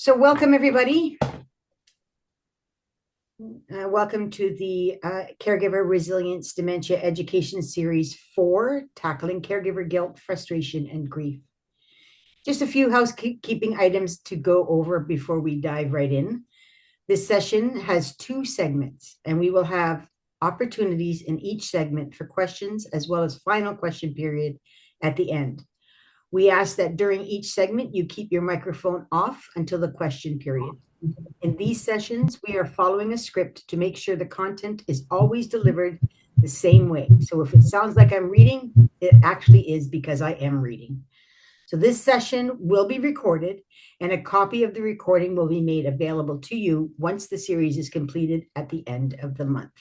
So welcome everybody. Welcome to the Caregiver Resilience Dementia Education Series 4, Tackling Caregiver Guilt, Frustration, and Grief. Just a few housekeeping items to go over before we dive right in. This session has 2 segments, and we will have opportunities in each segment for questions as well as final question period at the end. We ask that during each segment, you keep your microphone off until the question period. In these sessions, we are following a script to make sure the content is always delivered the same way. So if it sounds like I'm reading, it actually is because I am reading. So this session will be recorded, and a copy of the recording will be made available to you once the series is completed at the end of the month.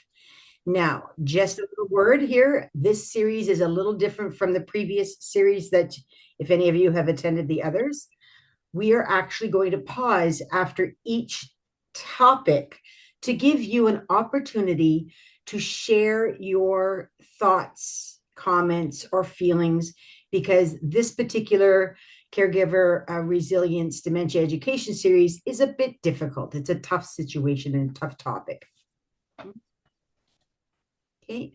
Now, just a little word here. This series is a little different from the previous series that, if any of you have attended the others, we are actually going to pause after each topic to give you an opportunity to share your thoughts, comments, or feelings, because this particular Caregiver Resilience Dementia Education Series is a bit difficult. It's a tough situation and a tough topic. Okay.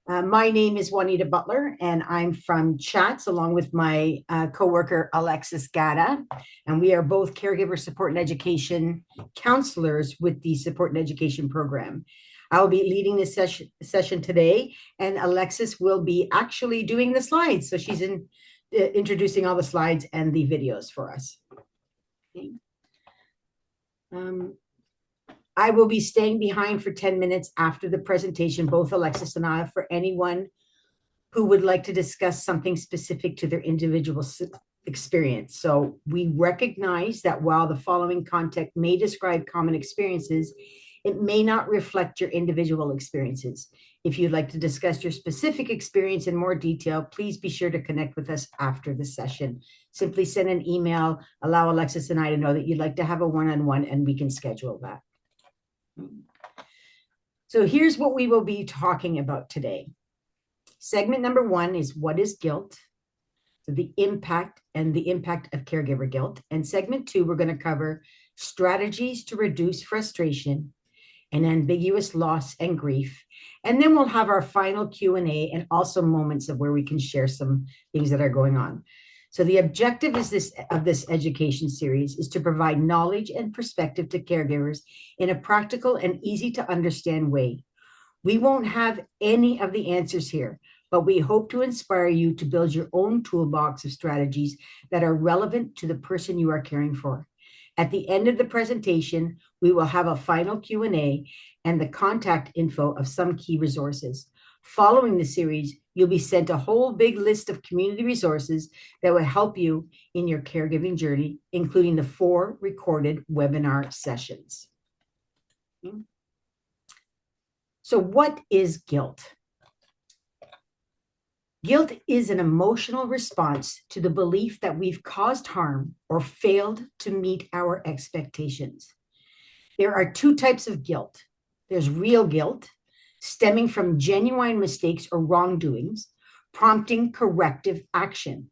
My name is Juanita Butler, and I'm from CHATS along with my coworker Alexis Gata, and we are both caregiver support and education counselors with the support and education program. I'll be leading this session today, and Alexis will be actually doing the slides. So she's introducing all the slides and the videos for us. Okay. I will be staying behind for 10 minutes after the presentation, both Alexis and I, for anyone who would like to discuss something specific to their individual experience. So we recognize that while the following content may describe common experiences, it may not reflect your individual experiences. If you'd like to discuss your specific experience in more detail, please be sure to connect with us after the session. Simply send an email, allow Alexis and I to know that you'd like to have a one-on-one, and we can schedule that. So here's what we will be talking about today. Segment number 1 is what is guilt, so the impact of caregiver guilt. And segment 2, we're going to cover strategies to reduce frustration and ambiguous loss and grief. And then we'll have our final Q&A and also moments of where we can share some things that are going on. So the objective of this education series is to provide knowledge and perspective to caregivers in a practical and easy to understand way. We won't have any of the answers here, but we hope to inspire you to build your own toolbox of strategies that are relevant to the person you are caring for. At the end of the presentation, we will have a final Q&A and the contact info of some key resources. Following the series, you'll be sent a whole big list of community resources that will help you in your caregiving journey, including the 4 recorded webinar sessions. So what is guilt? Guilt is an emotional response to the belief that we've caused harm or failed to meet our expectations. There are 2 types of guilt. There's real guilt, stemming from genuine mistakes or wrongdoings, prompting corrective action.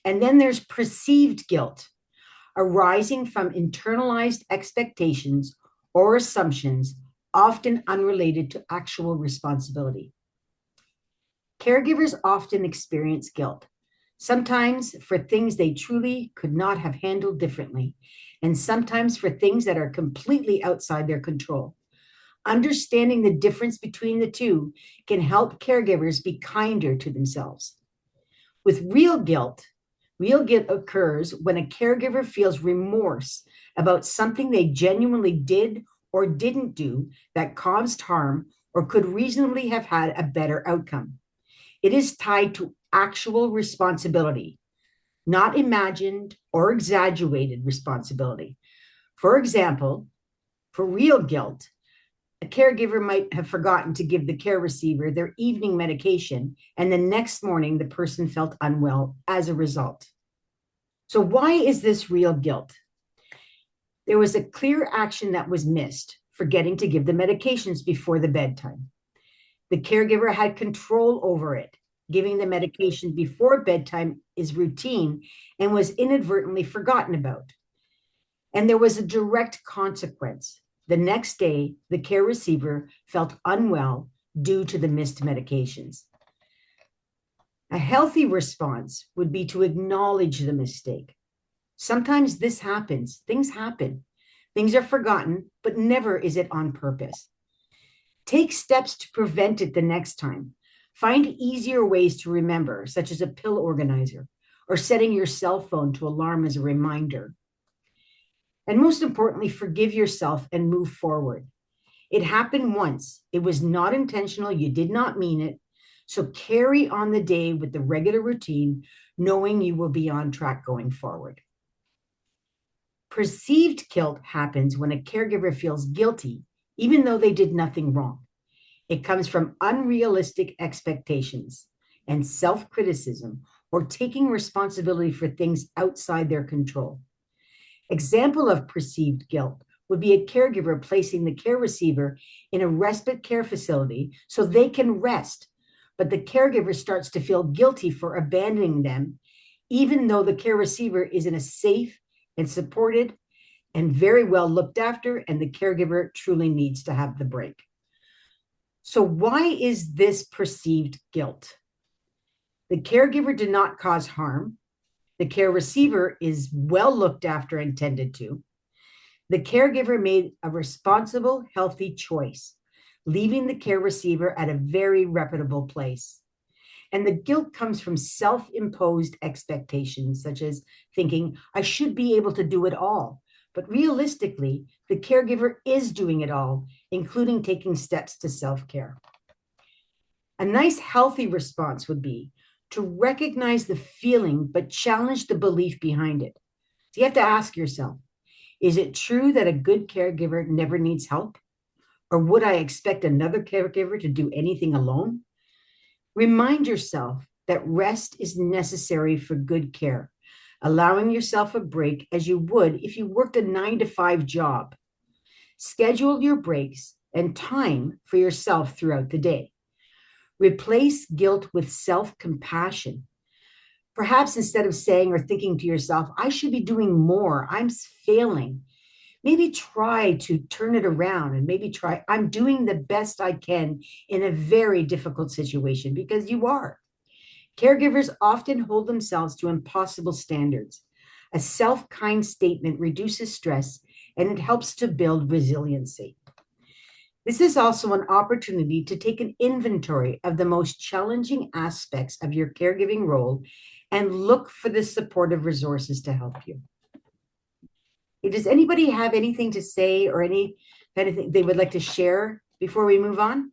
And then there's perceived guilt, arising from internalized expectations or assumptions, often unrelated to actual responsibility. Caregivers often experience guilt, sometimes for things they truly could not have handled differently, and sometimes for things that are completely outside their control. Understanding the difference between the 2 can help caregivers be kinder to themselves. With real guilt occurs when a caregiver feels remorse about something they genuinely did or didn't do that caused harm or could reasonably have had a better outcome. It is tied to actual responsibility, not imagined or exaggerated responsibility. For example, for real guilt, a caregiver might have forgotten to give the care receiver their evening medication, and the next morning the person felt unwell as a result. So why is this real guilt? There was a clear action that was missed, forgetting to give the medications before the bedtime. The caregiver had control over it. Giving the medication before bedtime is routine and was inadvertently forgotten about. And there was a direct consequence. The next day, the care receiver felt unwell due to the missed medications. A healthy response would be to acknowledge the mistake. Sometimes this happens. Things happen. Things are forgotten, but never is it on purpose. Take steps to prevent it the next time. Find easier ways to remember, such as a pill organizer or setting your cell phone to alarm as a reminder. And most importantly, forgive yourself and move forward. It happened once. It was not intentional. You did not mean it. So carry on the day with the regular routine, knowing you will be on track going forward. Perceived guilt happens when a caregiver feels guilty, even though they did nothing wrong. It comes from unrealistic expectations and self-criticism or taking responsibility for things outside their control. Example of perceived guilt would be a caregiver placing the care receiver in a respite care facility so they can rest, but the caregiver starts to feel guilty for abandoning them, even though the care receiver is in a safe and supported and very well looked after, and the caregiver truly needs to have the break. So why is this perceived guilt? The caregiver did not cause harm. The care receiver is well looked after and tended to. The caregiver made a responsible, healthy choice, leaving the care receiver at a very reputable place. And the guilt comes from self-imposed expectations, such as thinking, I should be able to do it all. But realistically, the caregiver is doing it all, including taking steps to self-care. A nice, healthy response would be to recognize the feeling, but challenge the belief behind it. So you have to ask yourself, is it true that a good caregiver never needs help? Or would I expect another caregiver to do anything alone? Remind yourself that rest is necessary for good care, allowing yourself a break as you would if you worked a 9-to-5 job. Schedule your breaks and time for yourself throughout the day. Replace guilt with self-compassion. Perhaps instead of saying or thinking to yourself, I should be doing more, I'm failing, maybe try to turn it around and maybe try, I'm doing the best I can in a very difficult situation, because you are. Caregivers often hold themselves to impossible standards. A self-kind statement reduces stress and it helps to build resiliency. This is also an opportunity to take an inventory of the most challenging aspects of your caregiving role and look for the supportive resources to help you. Does anybody have anything to say or anything they would like to share before we move on?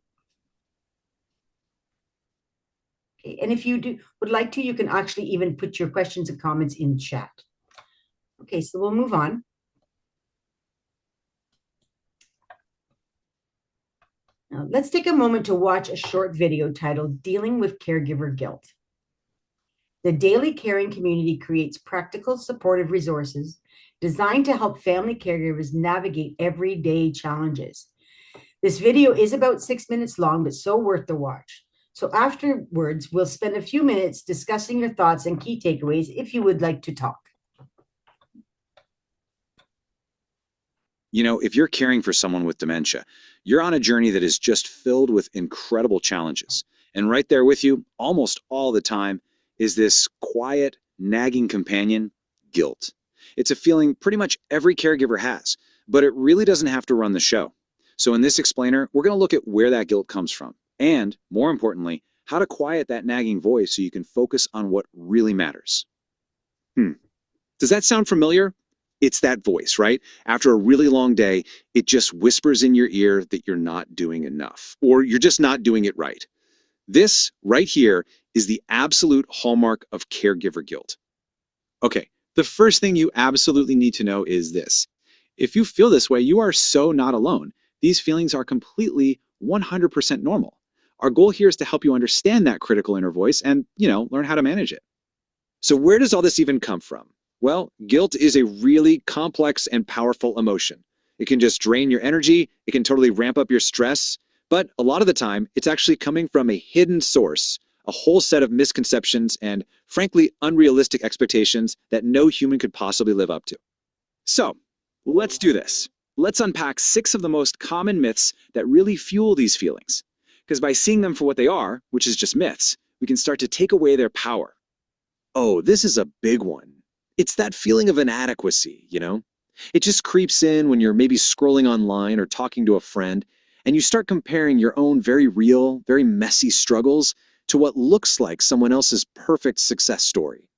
Okay, and if you would like to, you can actually even put your questions and comments in chat. Okay, so we'll move on. Now, let's take a moment to watch a short video titled Dealing with Caregiver Guilt. The Daily Caring Community creates practical, supportive resources designed to help family caregivers navigate everyday challenges. This video is about 6 minutes long, but so worth the watch. So afterwards, we'll spend a few minutes discussing your thoughts and key takeaways if you would like to talk. You know, if you're caring for someone with dementia, you're on a journey that is just filled with incredible challenges. And right there with you, almost all the time, is this quiet, nagging companion, guilt. It's a feeling pretty much every caregiver has, but it really doesn't have to run the show. So in this explainer, we're going to look at where that guilt comes from, and, more importantly, how to quiet that nagging voice so you can focus on what really matters. Does that sound familiar? It's that voice, right? After a really long day, it just whispers in your ear that you're not doing enough, or you're just not doing it right. This, right here, is the absolute hallmark of caregiver guilt. Okay, the first thing you absolutely need to know is this. If you feel this way, you are so not alone. These feelings are completely 100% normal. Our goal here is to help you understand that critical inner voice and, learn how to manage it. So where does all this even come from? Well, guilt is a really complex and powerful emotion. It can just drain your energy. It can totally ramp up your stress. But a lot of the time, it's actually coming from a hidden source, a whole set of misconceptions and, frankly, unrealistic expectations that no human could possibly live up to. So, Let's do this. Let's unpack 6 of the most common myths that really fuel these feelings. Because by seeing them for what they are, which is just myths, we can start to take away their power. Oh, this is a big one. It's that feeling of inadequacy, you know? It just creeps in when you're maybe scrolling online or talking to a friend, and you start comparing your own very real, very messy struggles to what looks like someone else's perfect success story.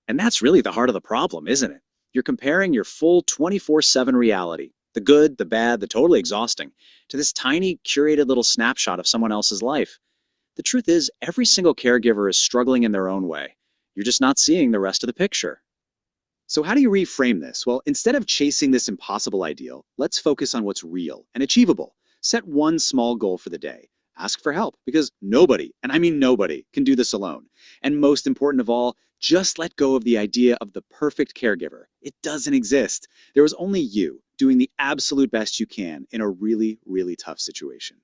And that's really the heart of the problem, isn't it? You're comparing your full 24/7 reality, the good, the bad, the totally exhausting, to this tiny, curated little snapshot of someone else's life. The truth is, every single caregiver is struggling in their own way. You're just not seeing the rest of the picture. So, how do you reframe this? Well, instead of chasing this impossible ideal, let's focus on what's real and achievable. Set one small goal for the day. Ask for help because nobody, and I mean nobody, can do this alone. And most important of all, just let go of the idea of the perfect caregiver. It doesn't exist. There is only you doing the absolute best you can in a really, really tough situation.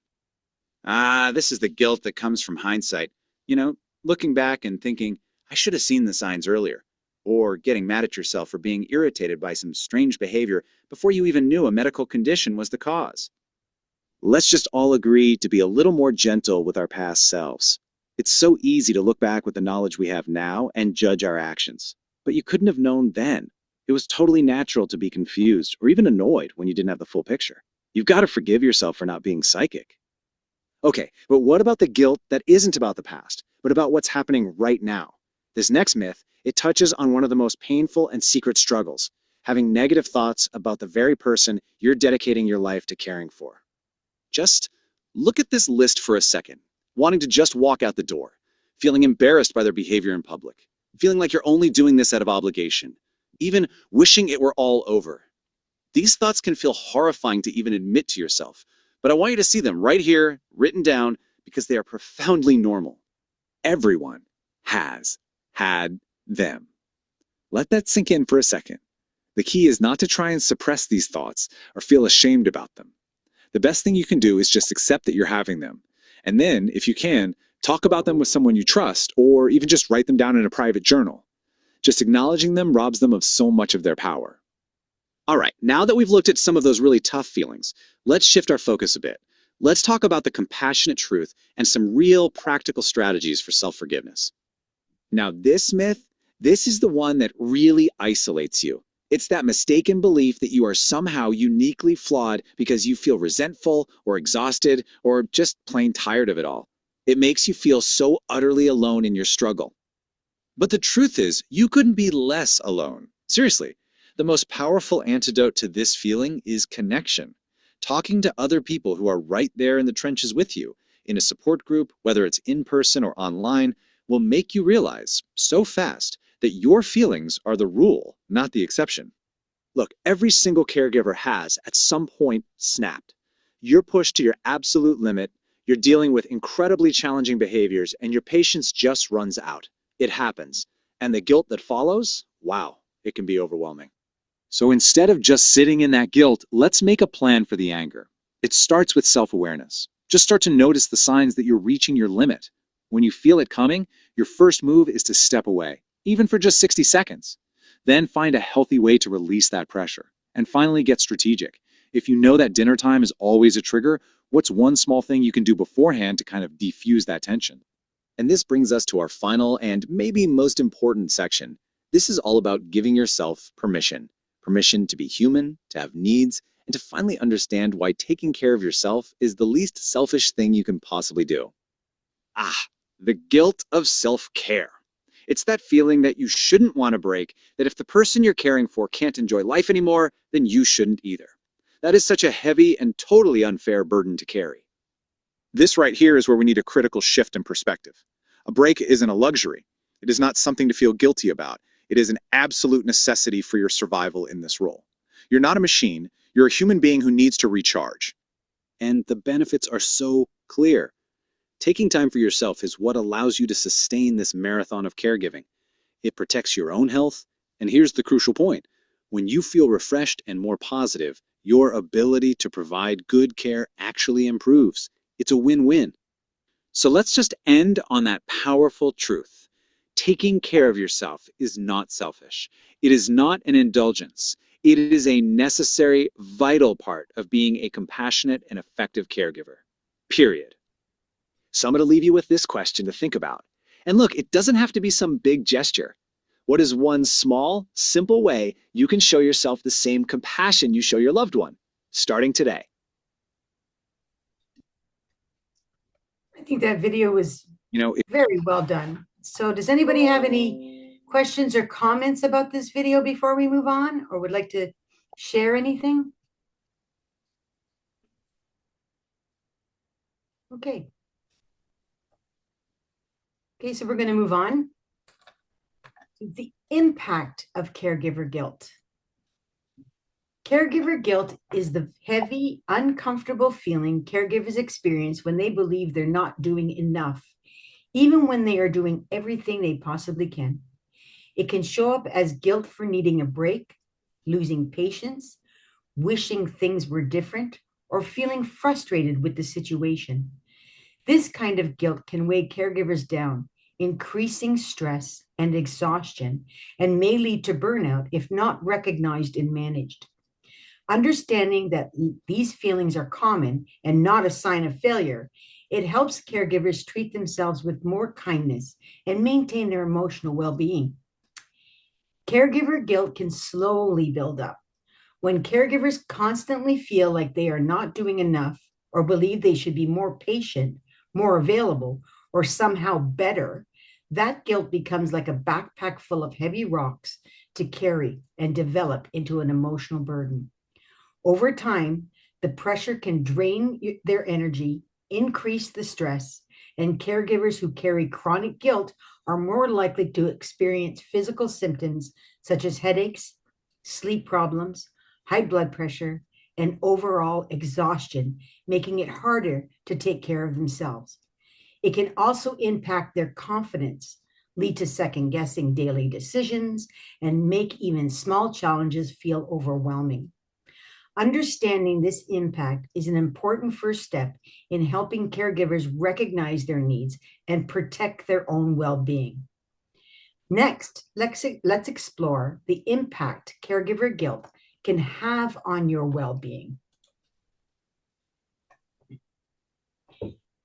This is the guilt that comes from hindsight. You know, looking back and thinking, I should have seen the signs earlier. Or getting mad at yourself for being irritated by some strange behavior before you even knew a medical condition was the cause. Let's just all agree to be a little more gentle with our past selves. It's so easy to look back with the knowledge we have now and judge our actions. But you couldn't have known then. It was totally natural to be confused or even annoyed when you didn't have the full picture. You've got to forgive yourself for not being psychic. Okay, but what about the guilt that isn't about the past, but about what's happening right now? This next myth, it touches on one of the most painful and secret struggles, having negative thoughts about the very person you're dedicating your life to caring for. Just look at this list for a second, wanting to just walk out the door, feeling embarrassed by their behavior in public, feeling like you're only doing this out of obligation, even wishing it were all over. These thoughts can feel horrifying to even admit to yourself, but I want you to see them right here, written down, because they are profoundly normal. Everyone has had them. Let that sink in for a second. The key is not to try and suppress these thoughts or feel ashamed about them. The best thing you can do is just accept that you're having them. And then, if you can, talk about them with someone you trust, or even just write them down in a private journal. Just acknowledging them robs them of so much of their power. All right, now that we've looked at some of those really tough feelings, let's shift our focus a bit. Let's talk about the compassionate truth and some real practical strategies for self-forgiveness. Now, this myth, this is the one that really isolates you. It's that mistaken belief that you are somehow uniquely flawed because you feel resentful or exhausted or just plain tired of it all. It makes you feel so utterly alone in your struggle. But the truth is, you couldn't be less alone. Seriously, the most powerful antidote to this feeling is connection. Talking to other people who are right there in the trenches with you, in a support group, whether it's in person or online, will make you realize so fast that your feelings are the rule, not the exception. Look, every single caregiver has, at some point, snapped. You're pushed to your absolute limit, you're dealing with incredibly challenging behaviors, and your patience just runs out. It happens. And the guilt that follows, wow, it can be overwhelming. So instead of just sitting in that guilt, let's make a plan for the anger. It starts with self-awareness. Just start to notice the signs that you're reaching your limit. When you feel it coming, your first move is to step away, even for just 60 seconds. Then find a healthy way to release that pressure. And finally, get strategic. If you know that dinner time is always a trigger, what's one small thing you can do beforehand to kind of defuse that tension? And this brings us to our final and maybe most important section. This is all about giving yourself permission. Permission to be human, to have needs, and to finally understand why taking care of yourself is the least selfish thing you can possibly do. The guilt of self-care. It's that feeling that you shouldn't want to break, that if the person you're caring for can't enjoy life anymore, then you shouldn't either. That is such a heavy and totally unfair burden to carry. This right here is where we need a critical shift in perspective. A break isn't a luxury. It is not something to feel guilty about. It is an absolute necessity for your survival in this role. You're not a machine. You're a human being who needs to recharge. And the benefits are so clear. Taking time for yourself is what allows you to sustain this marathon of caregiving. It protects your own health. And here's the crucial point. When you feel refreshed and more positive, your ability to provide good care actually improves. It's a win-win. So let's just end on that powerful truth. Taking care of yourself is not selfish. It is not an indulgence. It is a necessary, vital part of being a compassionate and effective caregiver. Period. So I'm going to leave you with this question to think about. And look, it doesn't have to be some big gesture. What is one small, simple way you can show yourself the same compassion you show your loved one, starting today? I think that video was You know, very well done. So does anybody have any questions or comments about this video before we move on, or would like to share anything? Okay. Okay, so we're going to move on. The impact of caregiver guilt. Caregiver guilt is the heavy, uncomfortable feeling caregivers experience when they believe they're not doing enough, even when they are doing everything they possibly can. It can show up as guilt for needing a break, losing patience, wishing things were different, or feeling frustrated with the situation. This kind of guilt can weigh caregivers down, increasing stress and exhaustion, and may lead to burnout if not recognized and managed. Understanding that these feelings are common and not a sign of failure, it helps caregivers treat themselves with more kindness and maintain their emotional well being. Caregiver guilt can slowly build up. When caregivers constantly feel like they are not doing enough or believe they should be more patient, more available, or somehow better, that guilt becomes like a backpack full of heavy rocks to carry and develop into an emotional burden. Over time, the pressure can drain their energy, increase the stress, and caregivers who carry chronic guilt are more likely to experience physical symptoms such as headaches, sleep problems, high blood pressure, and overall exhaustion, making it harder to take care of themselves. It can also impact their confidence, lead to second guessing daily decisions, and make even small challenges feel overwhelming. Understanding this impact is an important first step in helping caregivers recognize their needs and protect their own well being. Next, let's explore the impact caregiver guilt can have on your well being.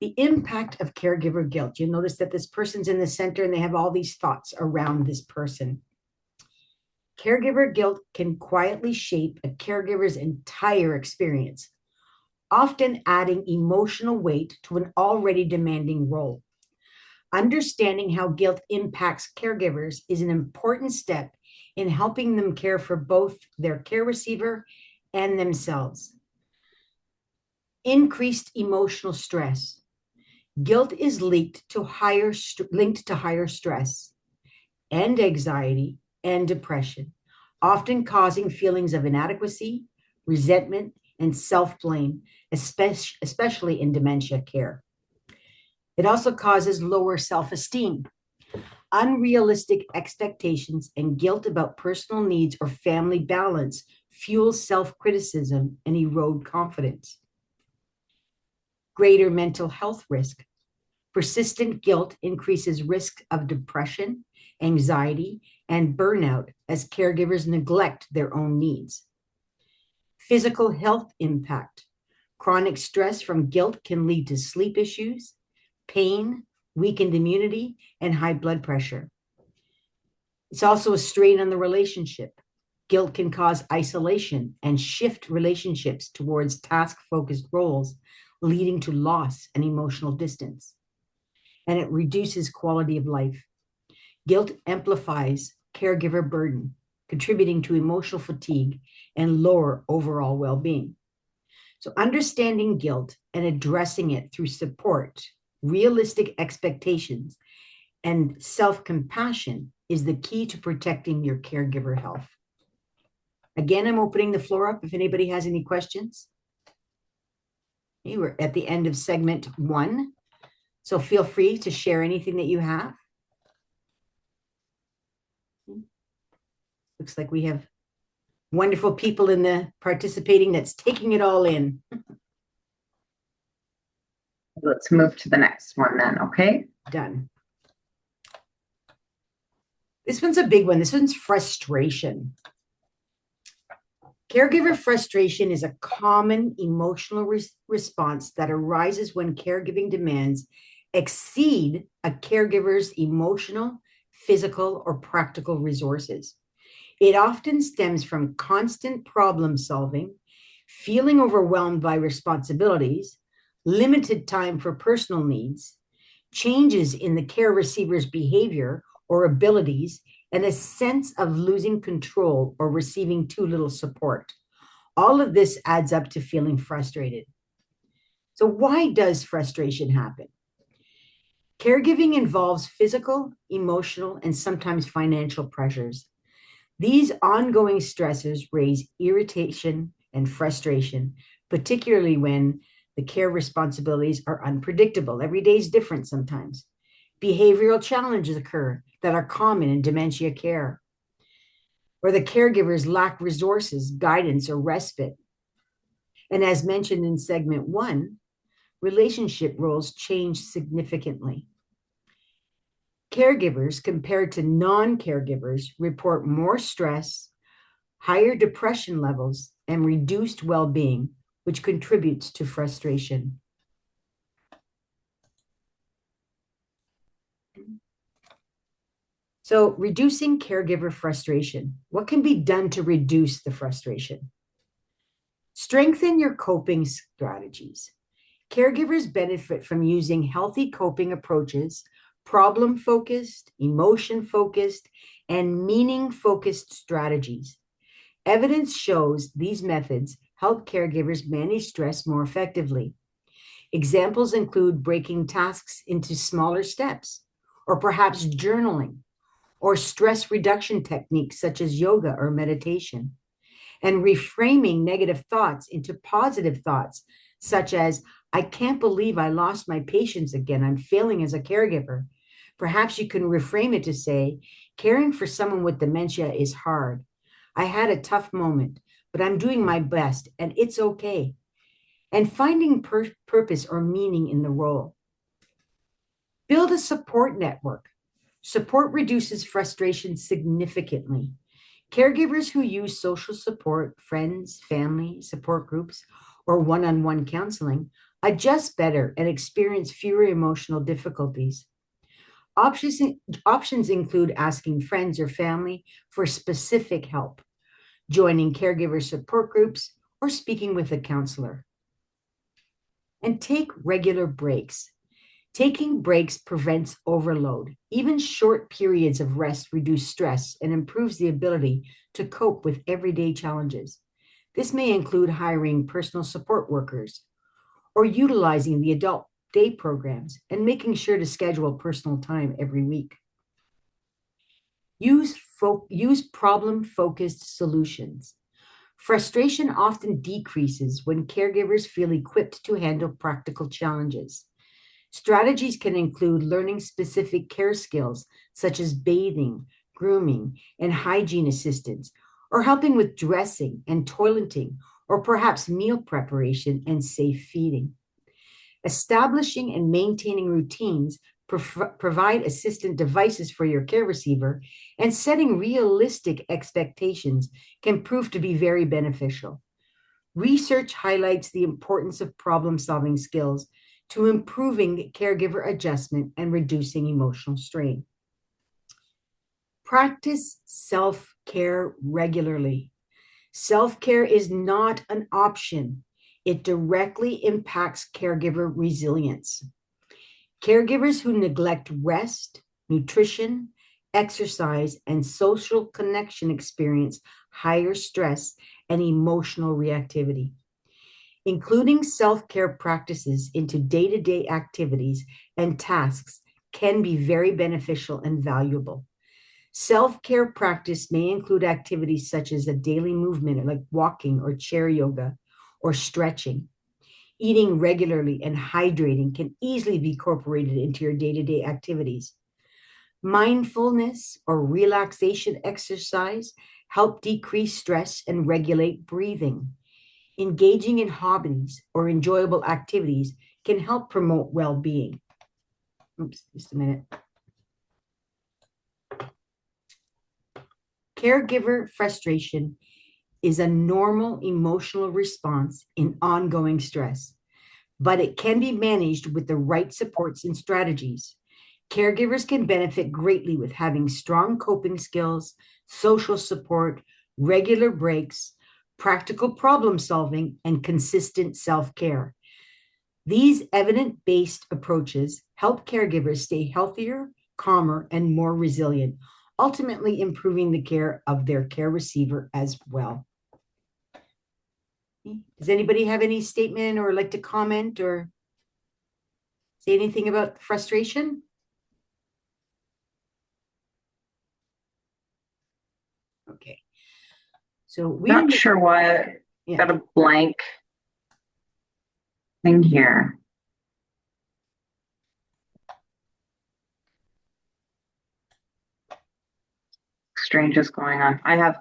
The impact of caregiver guilt. You'll notice that this person's in the center and they have all these thoughts around this person. Caregiver guilt can quietly shape a caregiver's entire experience, often adding emotional weight to an already demanding role. Understanding how guilt impacts caregivers is an important step in helping them care for both their care receiver and themselves. Increased emotional stress. Guilt is linked to higher stress and anxiety and depression, often causing feelings of inadequacy, resentment, and self-blame, especially in dementia care. It also causes lower self-esteem. Unrealistic expectations and guilt about personal needs or family balance fuel self-criticism and erode confidence. Greater mental health risk. Persistent guilt increases risk of depression, anxiety, and burnout as caregivers neglect their own needs. Physical health impact. Chronic stress from guilt can lead to sleep issues, pain, weakened immunity, and high blood pressure. It's also a strain on the relationship. Guilt can cause isolation and shift relationships towards task-focused roles, leading to loss and emotional distance. And it reduces quality of life. Guilt amplifies caregiver burden, contributing to emotional fatigue and lower overall well-being. So understanding guilt and addressing it through support, realistic expectations, and self-compassion is the key to protecting your caregiver health. Again, I'm opening the floor up if anybody has any questions. Okay, we're at the end of segment 1. So feel free to share anything that you have. Looks like we have wonderful people in the participating that's taking it all in. Let's move to the next one then, okay? Done. This one's a big one. This one's frustration. Caregiver frustration is a common emotional response that arises when caregiving demands exceed a caregiver's emotional, physical, or practical resources. It often stems from constant problem solving, feeling overwhelmed by responsibilities, limited time for personal needs, changes in the care receiver's behavior or abilities, and a sense of losing control or receiving too little support. All of this adds up to feeling frustrated. So, why does frustration happen? Caregiving involves physical, emotional, and sometimes financial pressures. These ongoing stressors raise irritation and frustration, particularly when the care responsibilities are unpredictable. Every day is different sometimes. Behavioral challenges occur that are common in dementia care, or the caregivers lack resources, guidance, or respite. And as mentioned in segment 1, relationship roles change significantly. Caregivers, compared to non caregivers, report more stress, higher depression levels, and reduced well being, which contributes to frustration. So, reducing caregiver frustration. What can be done to reduce the frustration? Strengthen your coping strategies. Caregivers benefit from using healthy coping approaches, problem focused, emotion focused, and meaning focused strategies. Evidence shows these methods help caregivers manage stress more effectively. Examples include breaking tasks into smaller steps, or perhaps journaling, or stress reduction techniques such as yoga or meditation, and reframing negative thoughts into positive thoughts, such as, I can't believe I lost my patience again. I'm failing as a caregiver. Perhaps you can reframe it to say, caring for someone with dementia is hard. I had a tough moment, but I'm doing my best and it's okay. And finding purpose or meaning in the role. Build a support network. Support reduces frustration significantly. Caregivers who use social support, friends, family, support groups, or one-on-one counseling adjust better and experience fewer emotional difficulties. Options include asking friends or family for specific help, joining caregiver support groups, or speaking with a counselor. And take regular breaks. Taking breaks prevents overload. Even short periods of rest reduce stress and improves the ability to cope with everyday challenges. This may include hiring personal support workers or utilizing the adult day programs and making sure to schedule personal time every week. Use problem-focused solutions. Frustration often decreases when caregivers feel equipped to handle practical challenges. Strategies can include learning specific care skills such as bathing, grooming, and hygiene assistance, or helping with dressing and toileting, or perhaps meal preparation and safe feeding. Establishing and maintaining routines provide assistant devices for your care receiver, and setting realistic expectations can prove to be very beneficial. Research highlights the importance of problem-solving skills to improving caregiver adjustment and reducing emotional strain. Practice self-care regularly. Self-care is not an option. It directly impacts caregiver resilience. Caregivers who neglect rest, nutrition, exercise, and social connection experience higher stress and emotional reactivity. Including self-care practices into day-to-day activities and tasks can be very beneficial and valuable. Self-care practice may include activities such as a daily movement, like walking or chair yoga, or stretching. Eating regularly and hydrating can easily be incorporated into your day-to-day activities. Mindfulness or relaxation exercise help decrease stress and regulate breathing. Engaging in hobbies or enjoyable activities can help promote well-being. Oops, just a minute. Caregiver frustration is a normal emotional response in ongoing stress, but it can be managed with the right supports and strategies. Caregivers can benefit greatly with having strong coping skills, social support, regular breaks, practical problem solving, and consistent self care. These evidence based approaches help caregivers stay healthier, calmer, and more resilient, ultimately improving the care of their care receiver as well. Does anybody have any statement or like to comment or say anything about frustration? Okay. So we're Not sure why I yeah. got a blank thing here. Strange is going on. I have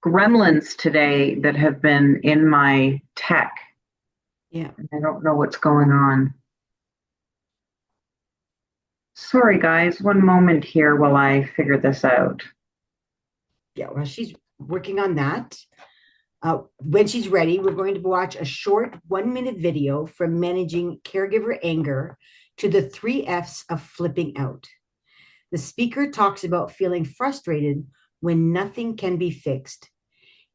gremlins today that have been in my tech. Yeah. And I don't know what's going on. Sorry, guys. One moment here while I figure this out. Yeah. Well, she's working on that. When she's ready, we're going to watch a short 1-minute video from managing caregiver anger to the 3 F's of flipping out. The speaker talks about feeling frustrated when nothing can be fixed.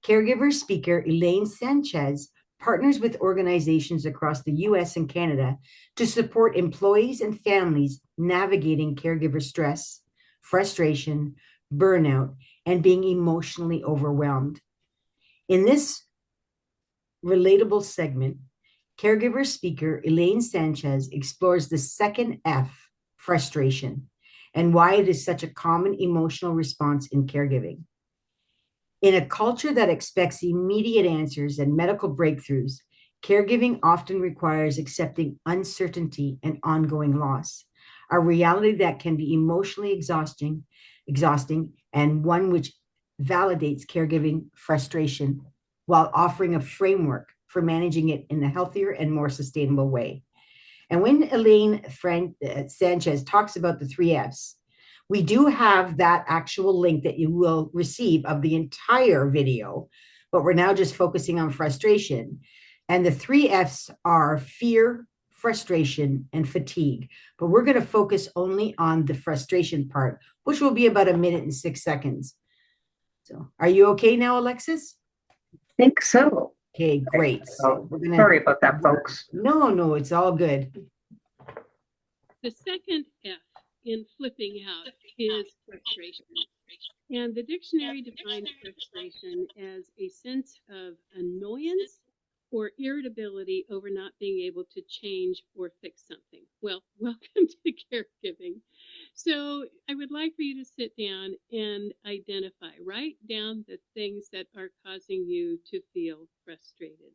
Caregiver speaker Elaine Sanchez partners with organizations across the US and Canada to support employees and families navigating caregiver stress, frustration, burnout, and being emotionally overwhelmed. In this relatable segment, caregiver speaker Elaine Sanchez explores the second F, frustration, and why it is such a common emotional response in caregiving. In a culture that expects immediate answers and medical breakthroughs, caregiving often requires accepting uncertainty and ongoing loss, a reality that can be emotionally exhausting, and one which validates caregiving frustration while offering a framework for managing it in a healthier and more sustainable way. And when Elaine Sanchez talks about the 3 F's, we do have that actual link that you will receive of the entire video, but we're now just focusing on frustration. And the 3 F's are fear, frustration, and fatigue. But we're going to focus only on the frustration part, which will be about 1 minute and 6 seconds. So are you okay now, Alexis? Think so. Okay, great. So we're gonna, sorry about that, folks. No, it's all good. The second F in flipping out is frustration. And the dictionary defines frustration as a sense of annoyance or irritability over not being able to change or fix something. Well, welcome to caregiving. So I would like for you to sit down and write down the things that are causing you to feel frustrated.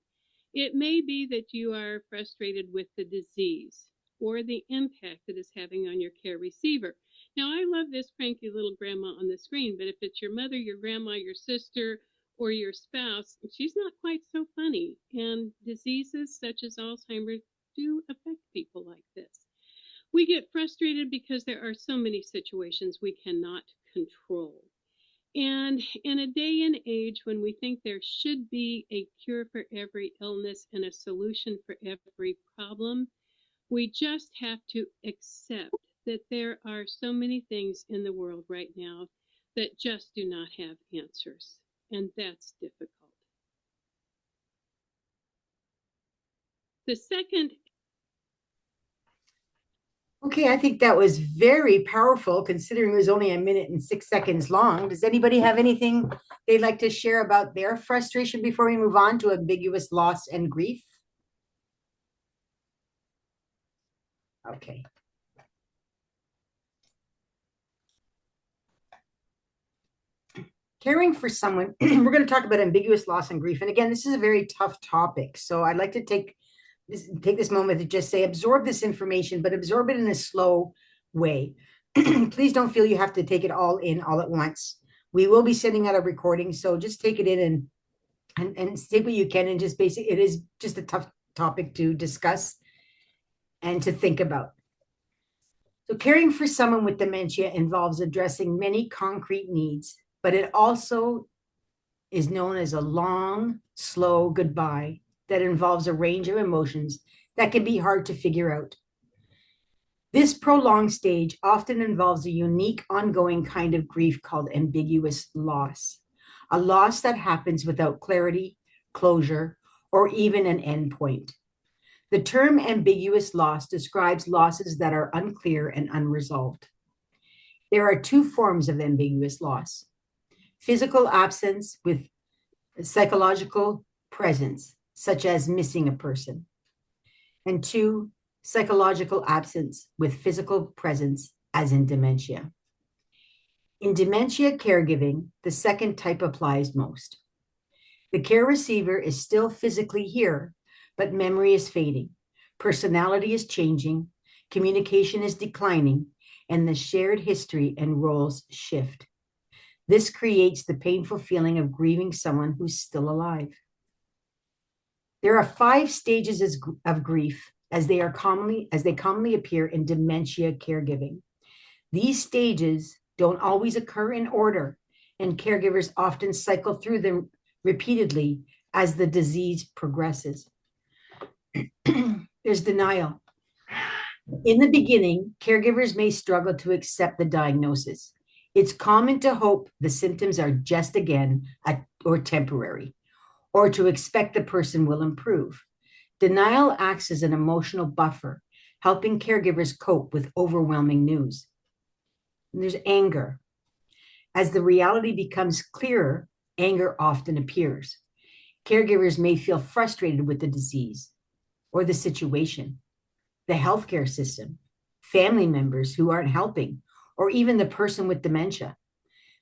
It may be that you are frustrated with the disease or the impact it is having on your care receiver. Now, I love this cranky little grandma on the screen, but if it's your mother, your grandma, your sister, or your spouse, she's not quite so funny. And diseases such as Alzheimer's do affect people like this. We get frustrated because there are so many situations we cannot control. And in a day and age when we think there should be a cure for every illness and a solution for every problem, we just have to accept that there are so many things in the world right now that just do not have answers, and that's difficult. The second. Okay, I think that was very powerful considering it was only 1 minute and 6 seconds long. Does anybody have anything they'd like to share about their frustration before we move on to ambiguous loss and grief? Okay. Caring for someone, we're going to talk about ambiguous loss and grief. And again, this is a very tough topic. So I'd like to take this moment to just say, absorb this information, but absorb it in a slow way. Please don't feel you have to take it all in all at once. We will be sending out a recording, so just take it in and say what you can, and just basically, it is just a tough topic to discuss and to think about. So caring for someone with dementia involves addressing many concrete needs, but it also is known as a long, slow goodbye that involves a range of emotions that can be hard to figure out. This prolonged stage often involves a unique, ongoing kind of grief called ambiguous loss, a loss that happens without clarity, closure, or even an endpoint. The term ambiguous loss describes losses that are unclear and unresolved. There are two forms of ambiguous loss: physical absence with psychological presence, such as missing a person, and two, psychological absence with physical presence, as in dementia. In dementia caregiving, the second type applies most. The care receiver is still physically here, but memory is fading, personality is changing, communication is declining, and the shared history and roles shift. This creates the painful feeling of grieving someone who's still alive. There are 5 stages of grief as they commonly appear in dementia caregiving. These stages don't always occur in order, and caregivers often cycle through them repeatedly as the disease progresses. There's denial. In the beginning, caregivers may struggle to accept the diagnosis. It's common to hope the symptoms are just or temporary, or to expect the person will improve. Denial acts as an emotional buffer, helping caregivers cope with overwhelming news. And there's anger. As the reality becomes clearer, anger often appears. Caregivers may feel frustrated with the disease or the situation, the healthcare system, family members who aren't helping, or even the person with dementia.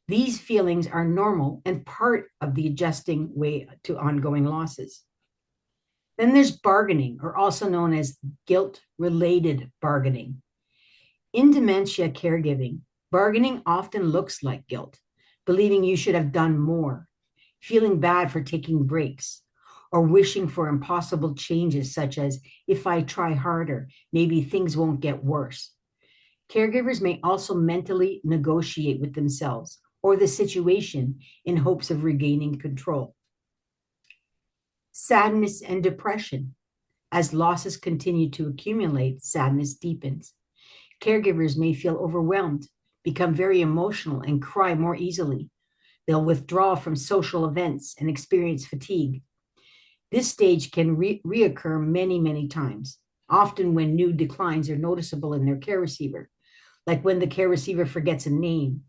These feelings are normal and part of the adjusting way to ongoing losses. Then there's bargaining, or also known as guilt-related bargaining. In dementia caregiving, bargaining often looks like guilt, believing you should have done more, feeling bad for taking breaks, or wishing for impossible changes such as, if I try harder, maybe things won't get worse. Caregivers may also mentally negotiate with themselves or the situation in hopes of regaining control. Sadness and depression. As losses continue to accumulate, sadness deepens. Caregivers may feel overwhelmed, become very emotional, and cry more easily. They'll withdraw from social events and experience fatigue. This stage can reoccur many, many times, often when new declines are noticeable in their care receiver, like when the care receiver forgets a name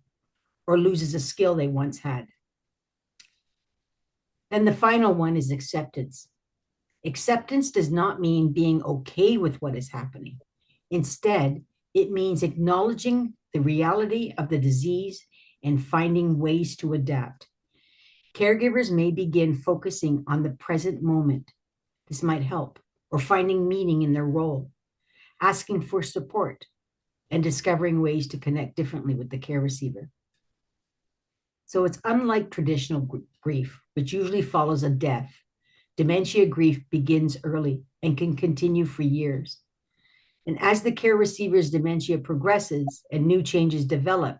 or loses a skill they once had. Then the final one is acceptance. Acceptance does not mean being okay with what is happening. Instead, it means acknowledging the reality of the disease and finding ways to adapt. Caregivers may begin focusing on the present moment. This might help, or finding meaning in their role, asking for support, and discovering ways to connect differently with the care receiver. So it's unlike traditional grief, which usually follows a death. Dementia grief begins early and can continue for years. And as the care receiver's dementia progresses and new changes develop,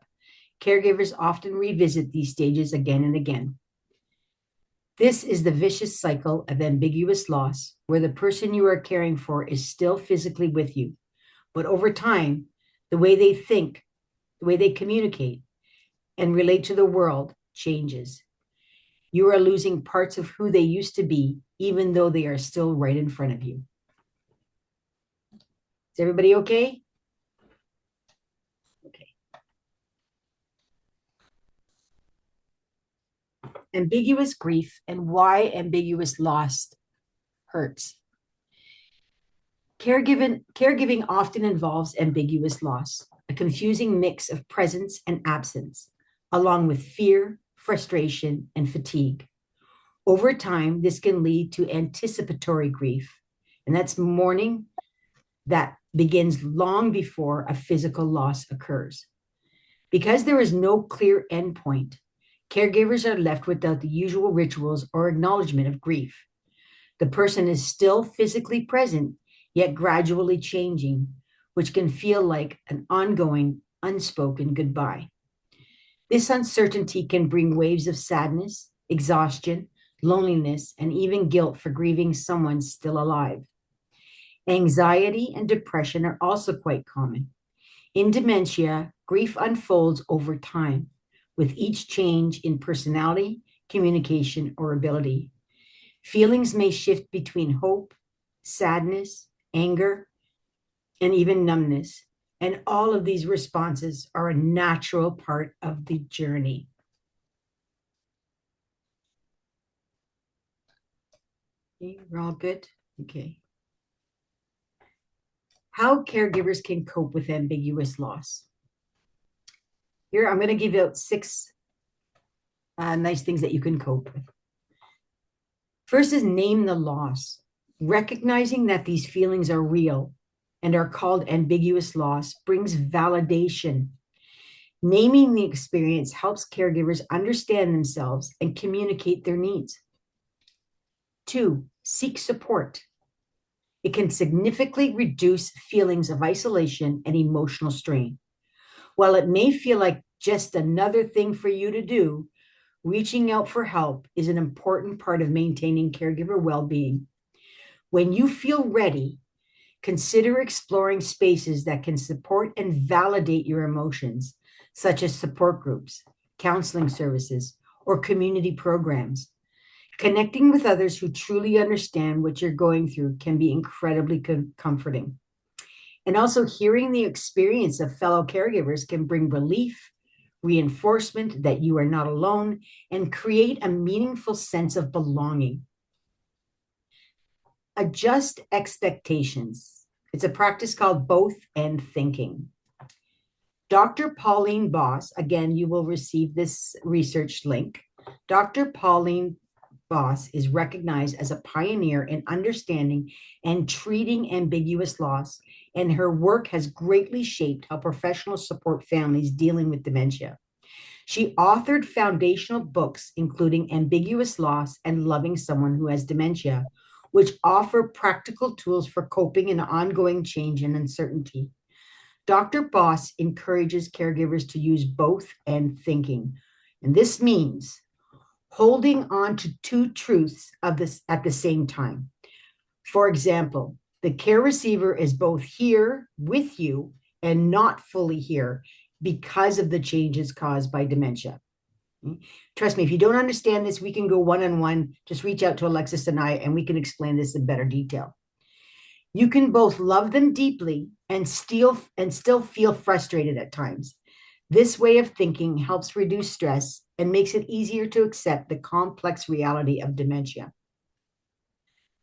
caregivers often revisit these stages again and again. This is the vicious cycle of ambiguous loss, where the person you are caring for is still physically with you, but over time, the way they think, the way they communicate, and relate to the world changes. You are losing parts of who they used to be, even though they are still right in front of you. Is everybody okay? Okay. Ambiguous grief and why ambiguous loss hurts. Caregiving often involves ambiguous loss, a confusing mix of presence and absence, along with fear, frustration, and fatigue. Over time, this can lead to anticipatory grief, and that's mourning that begins long before a physical loss occurs. Because there is no clear endpoint, caregivers are left without the usual rituals or acknowledgement of grief. The person is still physically present, yet gradually changing, which can feel like an ongoing, unspoken goodbye. This uncertainty can bring waves of sadness, exhaustion, loneliness, and even guilt for grieving someone still alive. Anxiety and depression are also quite common. In dementia, grief unfolds over time with each change in personality, communication, or ability. Feelings may shift between hope, sadness, anger, and even numbness. And all of these responses are a natural part of the journey. Okay, we're all good? Okay. How caregivers can cope with ambiguous loss. Here, I'm going to give you 6 nice things that you can cope with. First is name the loss. Recognizing that these feelings are real and are called ambiguous loss brings validation. Naming the experience helps caregivers understand themselves and communicate their needs. 2, seek support. It can significantly reduce feelings of isolation and emotional strain. While it may feel like just another thing for you to do, reaching out for help is an important part of maintaining caregiver well-being. When you feel ready, consider exploring spaces that can support and validate your emotions, such as support groups, counseling services, or community programs. Connecting with others who truly understand what you're going through can be incredibly comforting. And also, hearing the experience of fellow caregivers can bring relief, reinforcement that you are not alone, and create a meaningful sense of belonging. Adjust expectations. It's a practice called both and thinking. Dr. Pauline Boss, again, you will receive this research link. Dr. Pauline Boss is recognized as a pioneer in understanding and treating ambiguous loss, and her work has greatly shaped how professionals support families dealing with dementia. She authored foundational books, including Ambiguous Loss and Loving Someone Who Has Dementia, which offer practical tools for coping in ongoing change and uncertainty. Dr. Boss encourages caregivers to use both and thinking, and this means holding on to 2 truths of this at the same time. For example, the care receiver is both here with you and not fully here because of the changes caused by dementia. Trust me, if you don't understand this, we can go one-on-one. Just reach out to Alexis and I, and we can explain this in better detail. You can both love them deeply and still feel frustrated at times. This way of thinking helps reduce stress and makes it easier to accept the complex reality of dementia.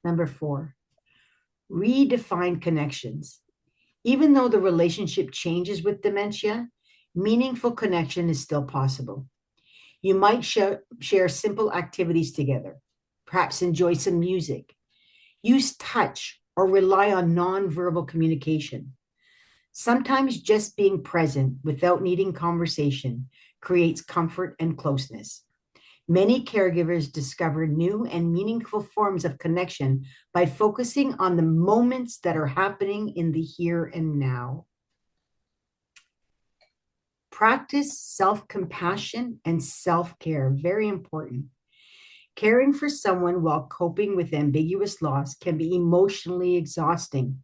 Number 4, redefine connections. Even though the relationship changes with dementia, meaningful connection is still possible. You might share simple activities together, perhaps enjoy some music, use touch, or rely on nonverbal communication. Sometimes just being present without needing conversation creates comfort and closeness. Many caregivers discover new and meaningful forms of connection by focusing on the moments that are happening in the here and now. Practice self-compassion and self-care, very important. Caring for someone while coping with ambiguous loss can be emotionally exhausting.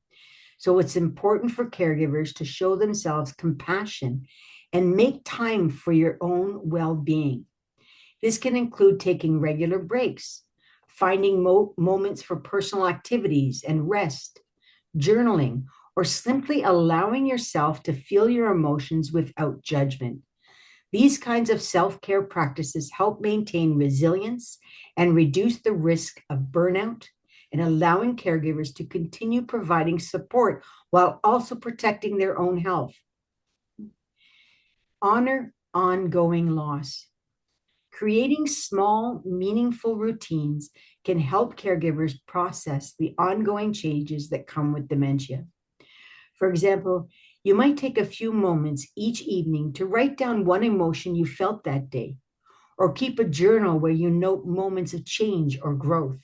So it's important for caregivers to show themselves compassion and make time for your own well-being. This can include taking regular breaks, finding moments for personal activities and rest, journaling, or simply allowing yourself to feel your emotions without judgment. These kinds of self-care practices help maintain resilience and reduce the risk of burnout, and allowing caregivers to continue providing support while also protecting their own health. Honor ongoing loss. Creating small, meaningful routines can help caregivers process the ongoing changes that come with dementia. For example, you might take a few moments each evening to write down one emotion you felt that day, or keep a journal where you note moments of change or growth.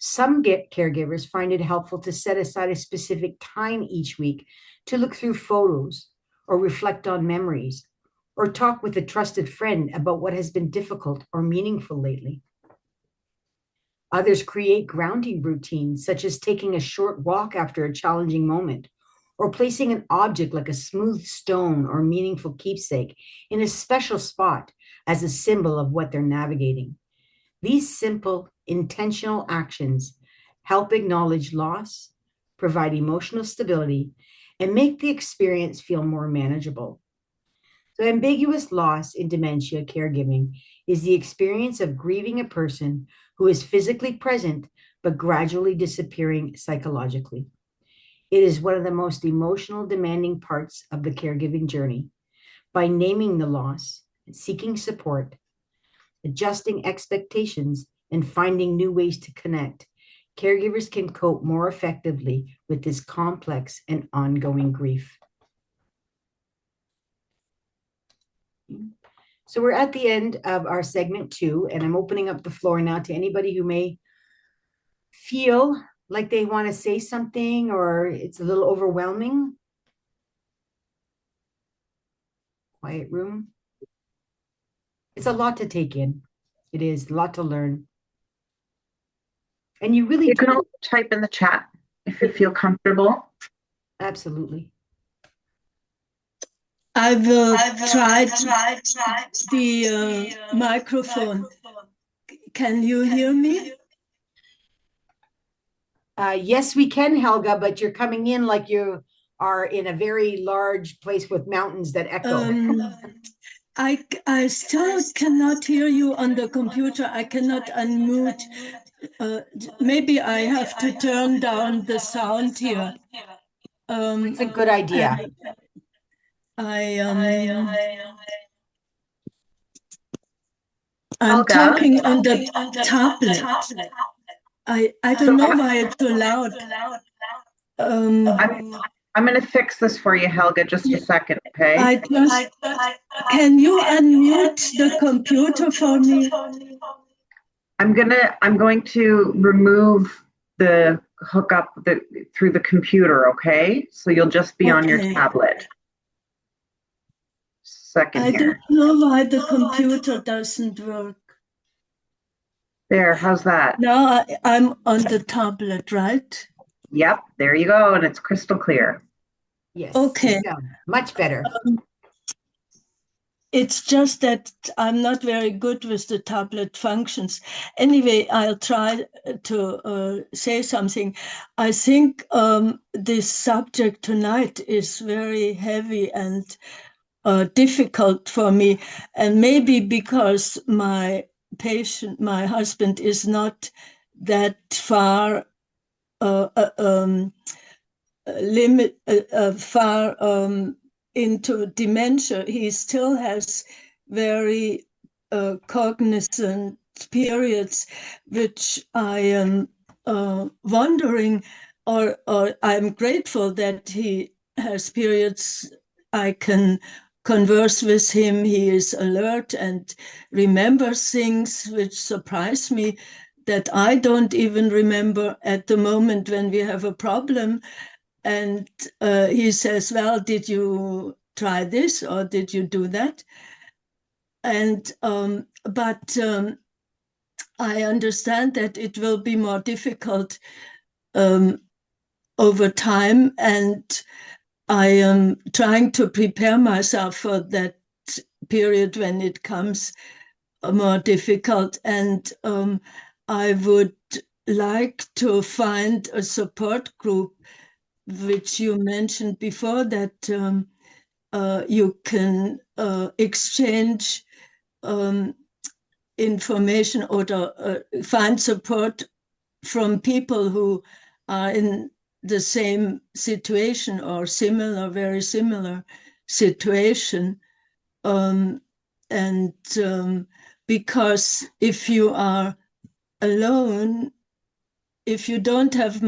Some caregivers find it helpful to set aside a specific time each week to look through photos or reflect on memories, or talk with a trusted friend about what has been difficult or meaningful lately. Others create grounding routines, such as taking a short walk after a challenging moment, or placing an object like a smooth stone or meaningful keepsake in a special spot as a symbol of what they're navigating. These simple, intentional actions help acknowledge loss, provide emotional stability, and make the experience feel more manageable. So, ambiguous loss in dementia caregiving is the experience of grieving a person who is physically present but gradually disappearing psychologically. It is one of the most emotional, demanding parts of the caregiving journey. By naming the loss, seeking support, adjusting expectations, and finding new ways to connect, caregivers can cope more effectively with this complex and ongoing grief. So we're at the end of our segment 2, and I'm opening up the floor now to anybody who may feel like they want to say something or it's a little overwhelming. Quiet room. It's a lot to take in. It is a lot to learn. And you really You can also type in the chat if you feel comfortable. Absolutely. I will try the microphone. Can you hear me? Yes, we can, Helga, but you're coming in like you are in a very large place with mountains that echo. I still cannot hear you on the computer. I cannot unmute. Maybe I have to turn down the sound here. It's a good idea. I'm talking on the tablet. I don't know why it's so loud. I'm going to fix this for you, Helga, just a second, okay? Can you unmute the computer for me? I'm going to remove the hookup through the computer, okay? So you'll just be on your tablet. Second I here. don't know why the computer doesn't work. There, how's that? Now I'm on the tablet, right? Yep, there you go, and it's crystal clear. Yes. Okay. Much better. It's just that I'm not very good with the tablet functions. Anyway, I'll try to say something. I think this subject tonight is very heavy and difficult for me. And maybe because my husband, is not that far into dementia, he still has very cognizant periods, which I am wondering, or I'm grateful that he has periods I can converse with him. He is alert and remembers things which surprise me that I don't even remember at the moment when we have a problem. And he says, well, did you try this or did you do that? And but I understand that it will be more difficult over time, and I am trying to prepare myself for that period when it comes more difficult. And I would like to find a support group, which you mentioned before, that you can exchange information or find support from people who are in the same situation or similar, very similar situation. Because if you are alone, if you don't have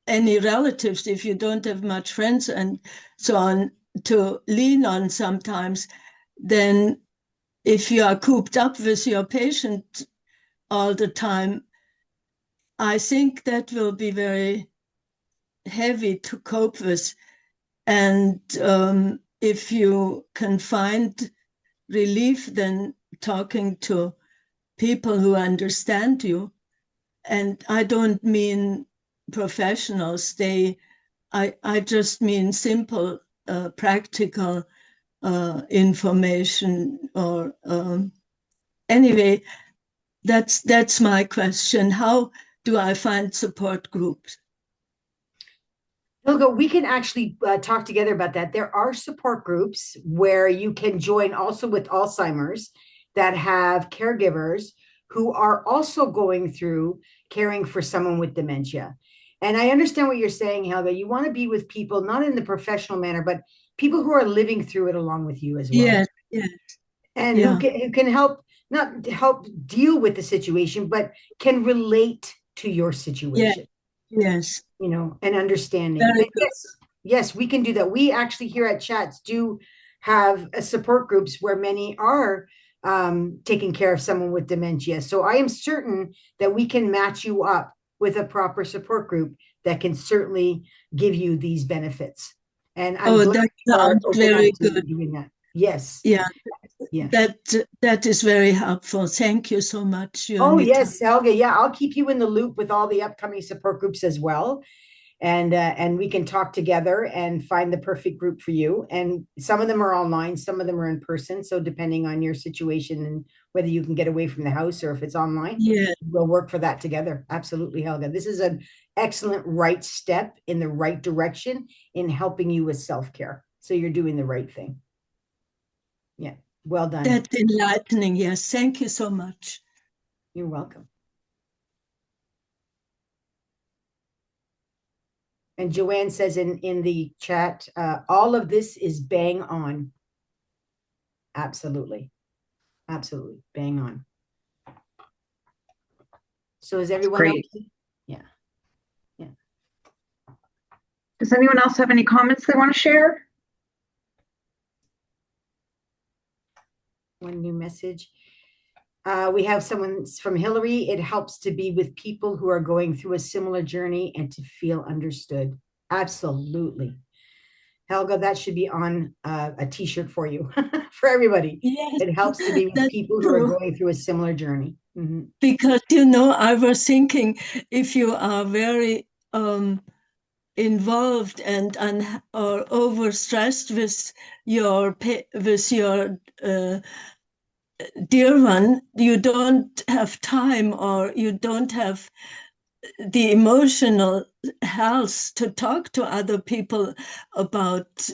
any relatives, if you don't have much friends and so on to lean on sometimes, then if you are cooped up with your patient all the time, I think that will be very heavy to cope with. And if you can find relief than talking to people who understand you. And I don't mean professionals. I just mean simple, practical information. Or anyway, that's my question. How do I find support groups? Helga, we can actually talk together about that. There are support groups where you can join also with Alzheimer's that have caregivers who are also going through caring for someone with dementia. And I understand what you're saying, Helga. You want to be with people, not in the professional manner, but people who are living through it along with you as well. Yes, yes. And Yeah. who can help, not help deal with the situation, but can relate to your situation. Yes. You know, and understanding. Very And yes, we can do that. We actually here at Chats do have support groups where many are taking care of someone with dementia. So I am certain that we can match you up with a proper support group that can certainly give you these benefits. And I'm glad that you are sounds open very to good. doing that. Yes. Yeah. Yeah. That is very helpful. Thank you so much. Oh, yes, Helga. Yeah, I'll keep you in the loop with all the upcoming support groups as well. And we can talk together and find the perfect group for you. And some of them are online, some of them are in person. So depending on your situation and whether you can get away from the house or if it's online, Yeah. we'll work for that together. Absolutely, Helga. This is an excellent right step in the right direction in helping you with self-care. So you're doing the right thing. Yeah, well done. That's enlightening. Yes, thank you so much. You're welcome. And Joanne says in the chat, all of this is bang on. Absolutely. Absolutely. Bang on. So is everyone Great. okay? Yeah. Yeah. Does anyone else have any comments they want to share? One new message. We have someone from Hillary. It helps to be with people who are going through a similar journey and to feel understood. Absolutely. Helga, that should be on a t-shirt for you, for everybody. Yes, it helps to be with people who are going through a similar journey. Mm-hmm. Because, I was thinking if you are very involved and or overstressed with your dear one, you don't have time or you don't have the emotional health to talk to other people about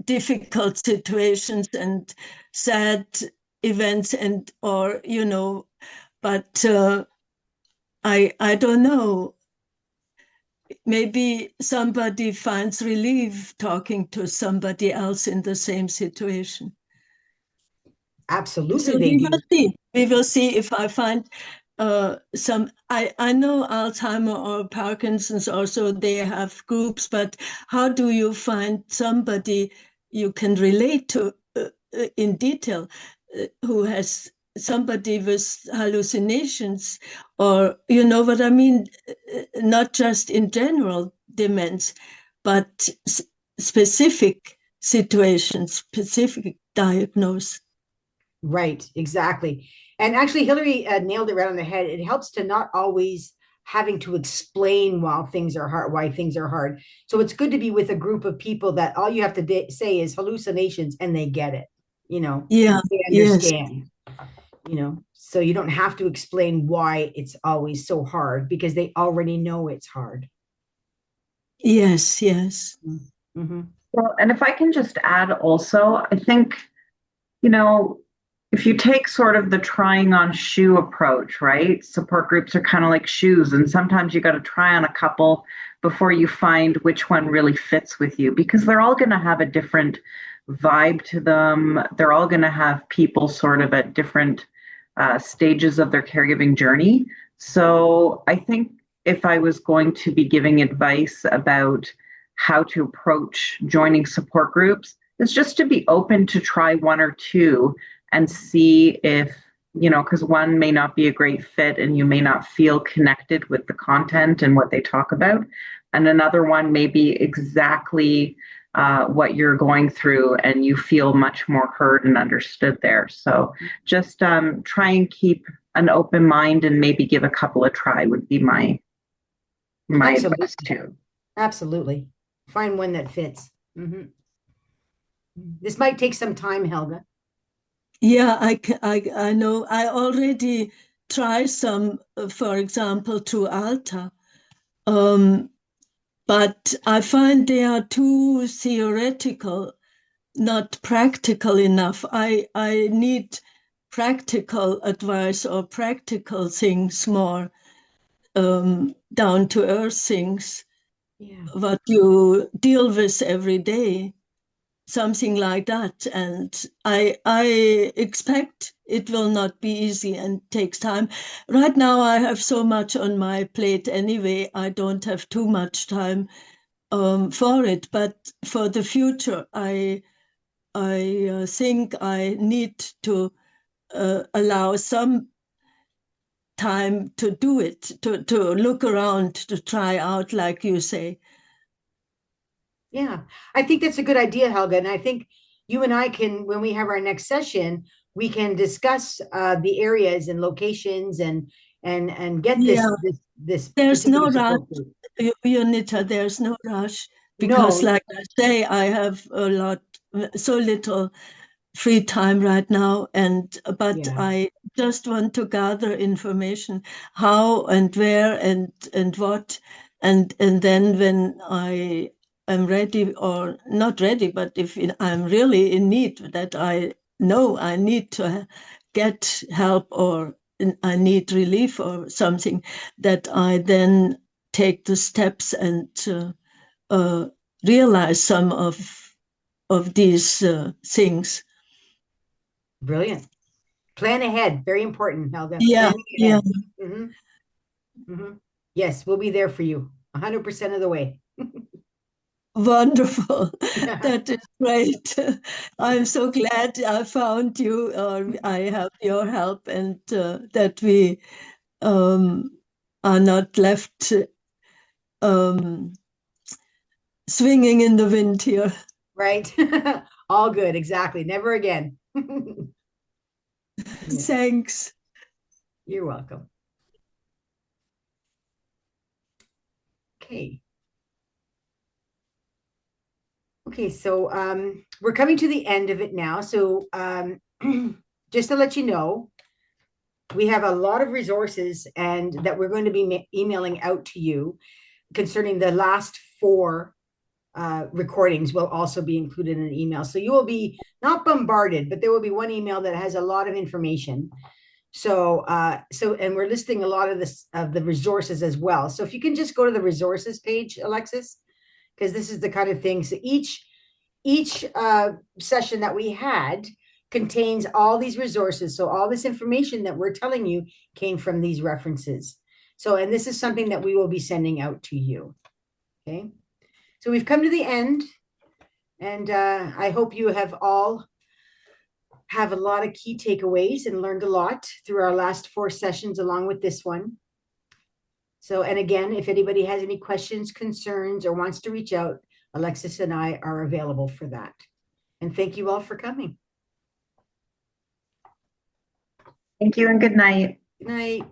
difficult situations and sad events but I don't know, maybe somebody finds relief talking to somebody else in the same situation. Absolutely. So we will see if I find I know Alzheimer or Parkinson's also, they have groups, but how do you find somebody you can relate to in detail who has somebody with hallucinations, or you know what I mean, not just in general dementia, but specific situations, specific diagnosis. Right, exactly. And actually, Hillary nailed it right on the head. It helps to not always having to explain why things are hard. So it's good to be with a group of people that all you have to say is hallucinations and they get it, Yeah, they understand, so you don't have to explain why it's always so hard because they already know it's hard. Yes. Mm-hmm. Well, and if I can just add also, I think, if you take sort of the trying on shoe approach, right? Support groups are kind of like shoes. And sometimes you got to try on a couple before you find which one really fits with you, because they're all going to have a different vibe to them. They're all going to have people sort of at different stages of their caregiving journey. So I think if I was going to be giving advice about how to approach joining support groups, is just to be open to try one or two and see if, because one may not be a great fit and you may not feel connected with the content and what they talk about. And another one may be exactly what you're going through, and you feel much more heard and understood there. So just try and keep an open mind, and maybe give a couple a try would be my advice too. Absolutely. Find one that fits. This might take some time, Helga. Yeah, I know. I already tried some, for example, through Alta. But I find they are too theoretical, not practical enough. I need practical advice or practical things more, down to earth things, what you deal with every day, something like that. And I expect it will not be easy and takes time. Right now, I have so much on my plate anyway. I don't have too much time for it, but for the future, I think I need to allow some time to do it, to look around, to try out, like you say. Yeah, I think that's a good idea, Helga. And I think you and I can, when we have our next session, we can discuss the areas and locations and get Yeah, this there's no particular rush, support group. Unita. There's no rush because, No, like I say, I have so little free time right now, but yeah, I just want to gather information, how and where and what, and then when I am ready or not ready, but if I'm really in need, that I know I need to get help or I need relief or something, that I then take the steps and uh, realize some of these things. brilliant. Plan ahead. Very important, Helga. Yeah, Planning yeah, ahead. hmm hmm Yes, we'll be there for you 100% of the way. wonderful. Yeah. That is great. I'm so glad I found you, or I have your help, and that we um, are not left um, swinging in the wind here. Right. All good. Exactly. Never again. Yeah, Thanks. you're welcome. Okay. Okay, so we're coming to the end of it now. So just to let you know, we have a lot of resources and that we're going to be emailing out to you concerning the last four recordings will also be included in an email. So you will be not bombarded, but there will be one email that has a lot of information. So and we're listing a lot of this of the resources as well. So if you can just go to the resources page, Alexis, because this is the kind of thing. So each session that we had contains all these resources. So all this information that we're telling you came from these references. So, and this is something that we will be sending out to you. Okay. So we've come to the end, and I hope you have all have a lot of key takeaways and learned a lot through our last four sessions along with this one. So, and again, if anybody has any questions, concerns, or wants to reach out, Alexis and I are available for that. And thank you all for coming. Thank you and good night. Good night.